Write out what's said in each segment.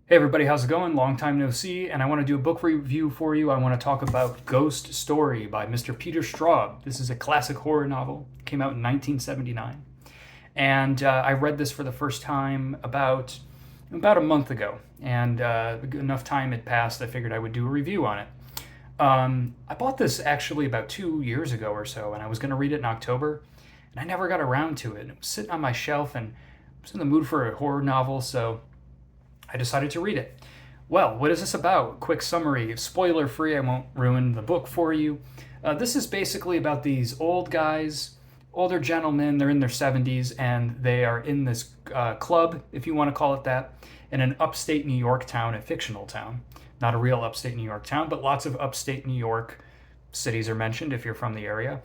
Hey everybody, how's it going? Long time no see, and I want to do a book review for you. I want to talk about Ghost Story by Mr. Peter Straub. This is a classic horror novel. It came out in 1979, and I read this for the first time about a month ago. And enough time had passed, I figured I would do a review on it. I bought this actually about 2 years ago or so, and I was going to read it in October, and I never got around to it. It was sitting on my shelf, and I was in the mood for a horror novel, so I decided to read it. Well, what is this about? Quick summary, spoiler free, I won't ruin the book for you. This is basically about these old guys, older gentlemen, they're in their 70s, and they are in this club, if you want to call it that, in an upstate New York town, a fictional town. Not a real upstate New York town, but lots of upstate New York cities are mentioned if you're from the area.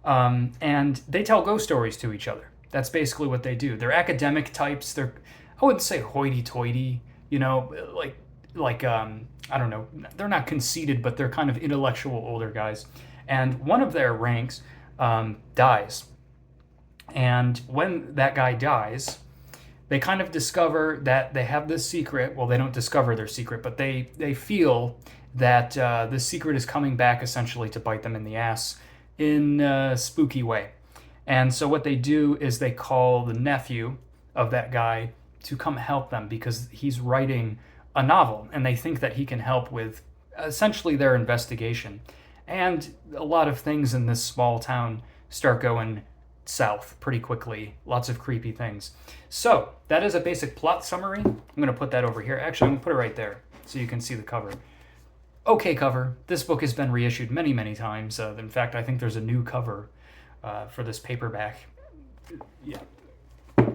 And they tell ghost stories to each other. That's basically what they do. They're academic types. I wouldn't say hoity-toity, you know, I don't know. They're not conceited, but they're kind of intellectual older guys. And one of their ranks dies. And when that guy dies, they kind of discover that they have this secret. Well, they don't discover their secret, but they feel that the secret is coming back essentially to bite them in the ass in a spooky way. And so what they do is they call the nephew of that guy to come help them because he's writing a novel and they think that he can help with essentially their investigation. And a lot of things in this small town start going south pretty quickly. Lots of creepy things. So that is a basic plot summary. I'm going to put that over here. Actually, I'm going to put it right there so you can see the cover. Okay, cover. This book has been reissued many, many times. In fact, I think there's a new cover for this paperback. Yeah.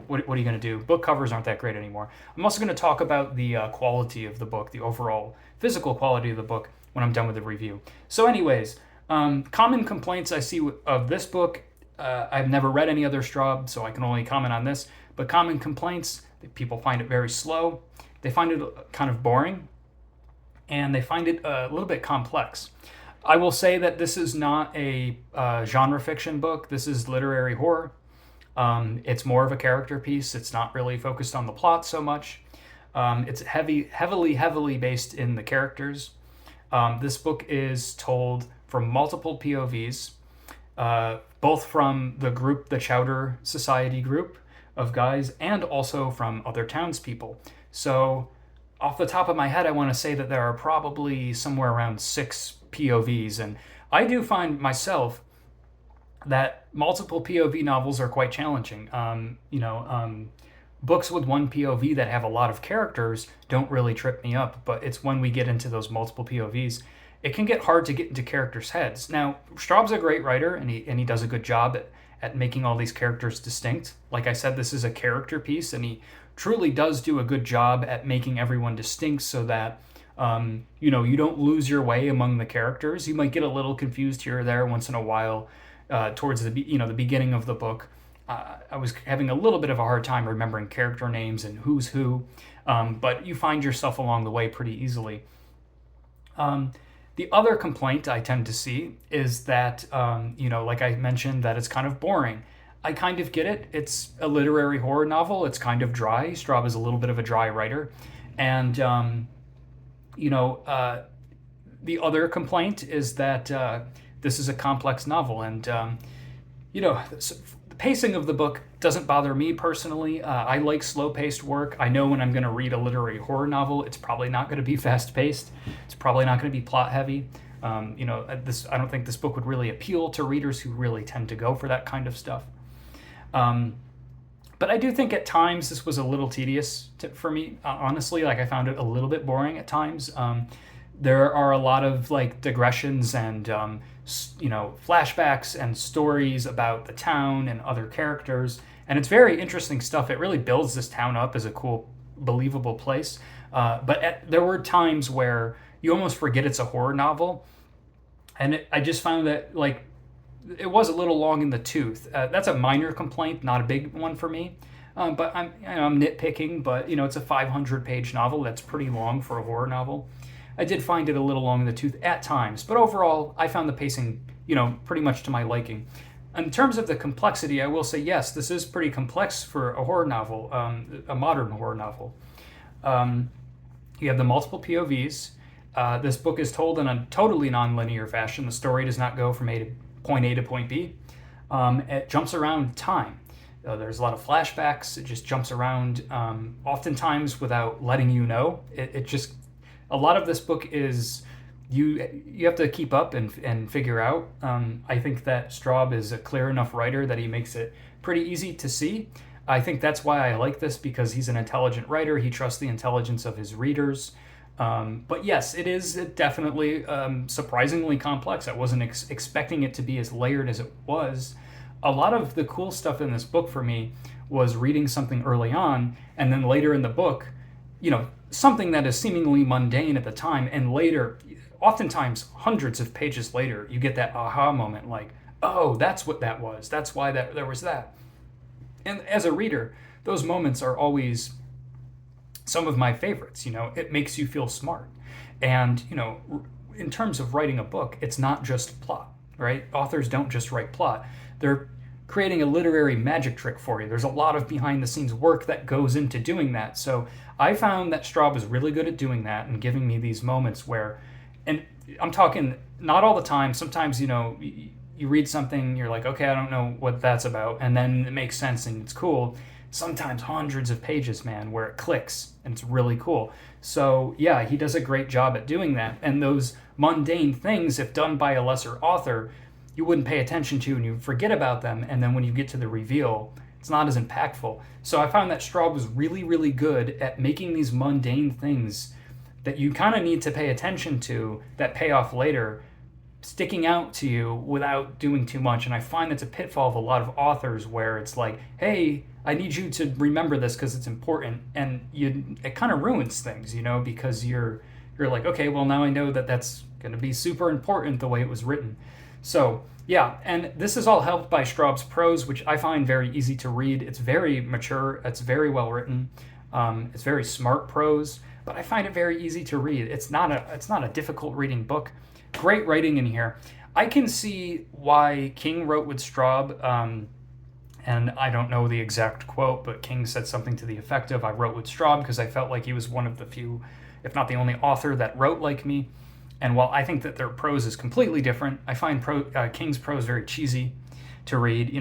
What are you going to do? Book covers aren't that great anymore. I'm also going to talk about the quality of the book, the overall physical quality of the book when I'm done with the review. So anyways, common complaints I see of this book, I've never read any other Straub, so I can only comment on this, but common complaints, people find it very slow, they find it kind of boring, and they find it a little bit complex. I will say that this is not a genre fiction book. This is literary horror. It's more of a character piece. It's not really focused on the plot so much. It's heavily based in the characters. This book is told from multiple POVs, both from the Chowder Society group of guys, and also from other townspeople. So, off the top of my head, I want to say that there are probably somewhere around 6 POVs, and I do find myself that multiple POV novels are quite challenging. Books with one POV that have a lot of characters don't really trip me up, but it's when we get into those multiple POVs, it can get hard to get into characters' heads. Now, Straub's a great writer, and he does a good job at making all these characters distinct. Like I said, this is a character piece, and he truly does do a good job at making everyone distinct so that you don't lose your way among the characters. You might get a little confused here or there once in a while towards the beginning of the book. I was having a little bit of a hard time remembering character names and who's who, but you find yourself along the way pretty easily. The other complaint I tend to see is that, like I mentioned, that it's kind of boring. I kind of get it. It's a literary horror novel. It's kind of dry. Straub is a little bit of a dry writer. And, the other complaint is that this is a complex novel. And, the pacing of the book doesn't bother me personally. I like slow-paced work. I know when I'm going to read a literary horror novel, it's probably not going to be fast-paced. It's probably not going to be plot-heavy. I don't think this book would really appeal to readers who really tend to go for that kind of stuff. But I do think at times this was a little tedious for me. Honestly, I found it a little bit boring at times. There are a lot of digressions and flashbacks and stories about the town and other characters, and it's very interesting stuff. It really builds this town up as a cool, believable place. But there were times where you almost forget it's a horror novel, and I just found that it was a little long in the tooth. That's a minor complaint, not a big one for me. But I'm nitpicking. But it's a 500-page novel. That's pretty long for a horror novel. I did find it a little long in the tooth at times, but overall, I found the pacing, pretty much to my liking. In terms of the complexity, I will say yes, this is pretty complex for a horror novel, a modern horror novel. You have the multiple POVs. This book is told in a totally non-linear fashion. The story does not go from point A to point B. It jumps around time. There's a lot of flashbacks. It just jumps around, oftentimes without letting you know. It just, a lot of this book is, you have to keep up and figure out. I think that Straub is a clear enough writer that he makes it pretty easy to see. I think that's why I like this, because he's an intelligent writer. He trusts the intelligence of his readers. But yes, it is definitely surprisingly complex. I wasn't expecting it to be as layered as it was. A lot of the cool stuff in this book for me was reading something early on, and then later in the book, something that is seemingly mundane at the time, and later, oftentimes hundreds of pages later, you get that aha moment, like, oh, that's what that was. That's why there was that. And as a reader, those moments are always some of my favorites. It makes you feel smart. And, in terms of writing a book, it's not just plot, right? Authors don't just write plot. They're creating a literary magic trick for you. There's a lot of behind the scenes work that goes into doing that. So I found that Straub is really good at doing that and giving me these moments where, and I'm talking not all the time. Sometimes, you read something, you're like, okay, I don't know what that's about. And then it makes sense and it's cool. Sometimes hundreds of pages, man, where it clicks and it's really cool. So yeah, he does a great job at doing that. And those mundane things, if done by a lesser author, you wouldn't pay attention to and you forget about them. And then when you get to the reveal, it's not as impactful. So I found that Straub was really, really good at making these mundane things that you kind of need to pay attention to that pay off later, sticking out to you without doing too much. And I find that's a pitfall of a lot of authors, where it's like, hey, I need you to remember this because it's important, and it kind of ruins things, because you're like, okay, well, now I know that that's going to be super important the way it was written. So yeah, and this is all helped by Straub's prose, which I find very easy to read. It's very mature. It's very well written. It's very smart prose, but I find it very easy to read. It's not a difficult reading book. Great writing in here. I can see why King wrote with Straub, and I don't know the exact quote, but King said something to the effect of, I wrote with Straub because I felt like he was one of the few, if not the only author that wrote like me. And while I think that their prose is completely different, I find King's prose very cheesy to read.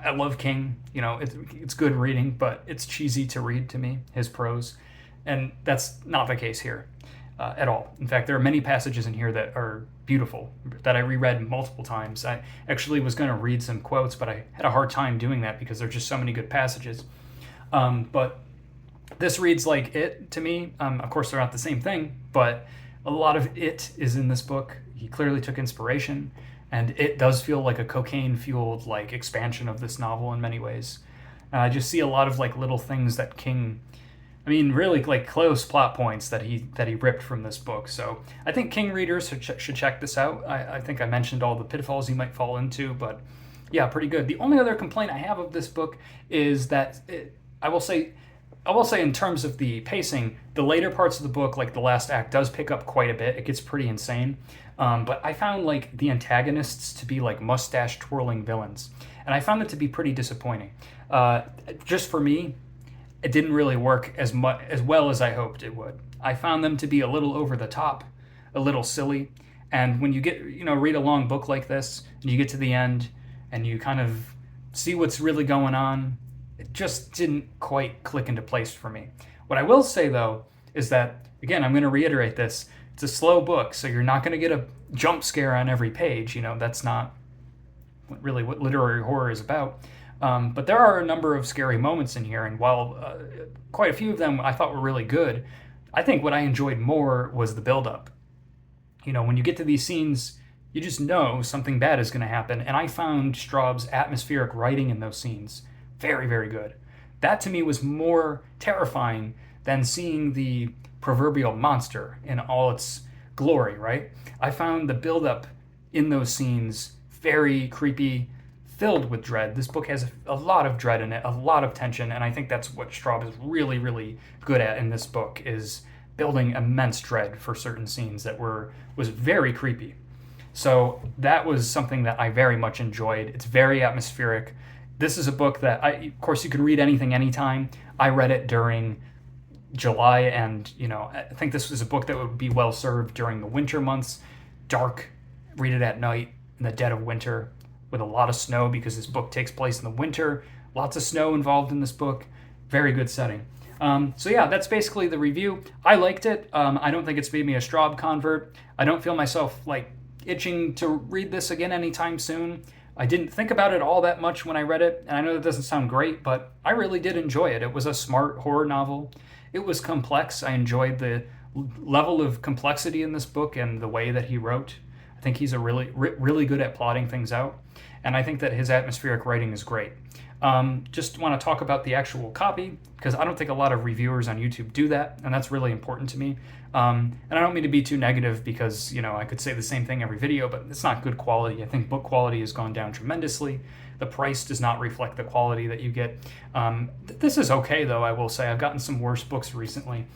I love King. It's good reading, but it's cheesy to read to me, his prose. And that's not the case here. At all. In fact, there are many passages in here that are beautiful, that I reread multiple times. I actually was going to read some quotes, but I had a hard time doing that because there are just so many good passages. But this reads like it to me. Of course, they're not the same thing, but a lot of it is in this book. He clearly took inspiration, and it does feel like a cocaine-fueled expansion of this novel in many ways. I just see a lot of little things that King, really close plot points that he ripped from this book. So I think King readers should check this out. I think I mentioned all the pitfalls you might fall into, but yeah, pretty good. The only other complaint I have of this book is that I will say in terms of the pacing, the later parts of the book, like the last act, does pick up quite a bit. It gets pretty insane. But I found the antagonists to be mustache twirling villains, and I found it to be pretty disappointing. Just for me, it didn't really work as well as I hoped it would. I found them to be a little over the top, a little silly. And when you read a long book like this, and you get to the end, and you kind of see what's really going on, it just didn't quite click into place for me. What I will say, though, is that, again, I'm going to reiterate this, it's a slow book, so you're not going to get a jump scare on every page. That's not really what literary horror is about. But there are a number of scary moments in here, and while quite a few of them I thought were really good, I think what I enjoyed more was the build-up. When you get to these scenes, you just know something bad is going to happen, and I found Straub's atmospheric writing in those scenes very, very good. That to me was more terrifying than seeing the proverbial monster in all its glory, right? I found the build-up in those scenes very creepy, filled with dread. This book has a lot of dread in it, a lot of tension, and I think that's what Straub is really, really good at in this book, is building immense dread for certain scenes that was very creepy. So that was something that I very much enjoyed. It's very atmospheric. This is a book that, of course, you can read anything anytime. I read it during July, and I think this was a book that would be well served during the winter months. Dark, read it at night in the dead of winter with a lot of snow, because this book takes place in the winter. Lots of snow involved in this book. Very good setting. So yeah, that's basically the review. I liked it. I don't think it's made me a Straub convert. I don't feel myself like itching to read this again anytime soon. I didn't think about it all that much when I read it, and I know that doesn't sound great, but I really did enjoy it. It was a smart horror novel. It was complex. I enjoyed the level of complexity in this book and the way that he wrote. I think he's really good at plotting things out, and I think that his atmospheric writing is great. Just want to talk about the actual copy, because I don't think a lot of reviewers on YouTube do that, and that's really important to me. And I don't mean to be too negative, because I could say the same thing every video, but it's not good quality. I think book quality has gone down tremendously. The price does not reflect the quality that you get. This is okay, though, I will say. I've gotten some worse books recently.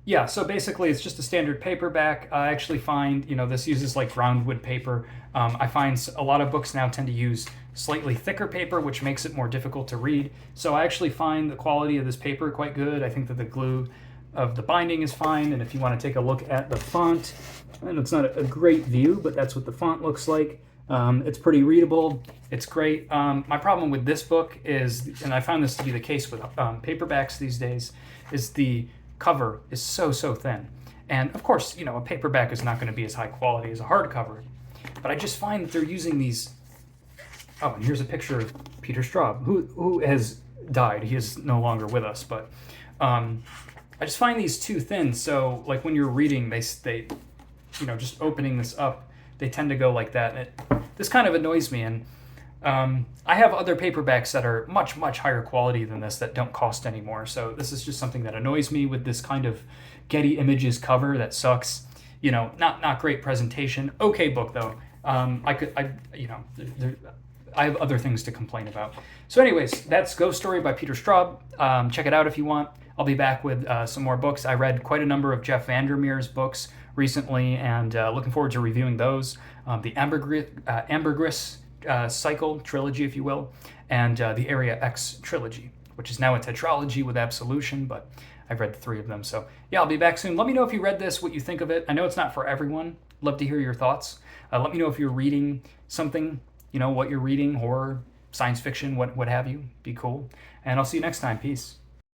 Yeah, so basically it's just a standard paperback. I actually find, this uses like groundwood paper. I find a lot of books now tend to use slightly thicker paper, which makes it more difficult to read. So I actually find the quality of this paper quite good. I think that the glue of the binding is fine. And if you want to take a look at the font, and it's not a great view, but that's what the font looks like. It's pretty readable. It's great. My problem with this book is, and I found this to be the case with paperbacks these days, is the cover is so thin. And of course, a paperback is not going to be as high quality as a hardcover. But I just find that they're using these. Oh, and here's a picture of Peter Straub, who has died. He is no longer with us. But I just find these too thin. So like when you're reading, they just opening this up, they tend to go like that. And this kind of annoys me. And I have other paperbacks that are much higher quality than this that don't cost anymore. So this is just something that annoys me with this kind of Getty Images cover that sucks. Not great presentation. Okay book though. I have other things to complain about. So anyways, that's Ghost Story by Peter Straub. Check it out if you want. I'll be back with some more books. I read quite a number of Jeff Vandermeer's books recently, and looking forward to reviewing those. The Ambergris cycle trilogy, if you will, and the Area X trilogy, which is now a tetralogy with Absolution, but I've read the 3 of them. So yeah, I'll be back soon. Let me know if you read this, what you think of it. I know it's not for everyone. Love to hear your thoughts. Let me know if you're reading something, what you're reading, horror, science fiction, what have you. Be cool. And I'll see you next time. Peace.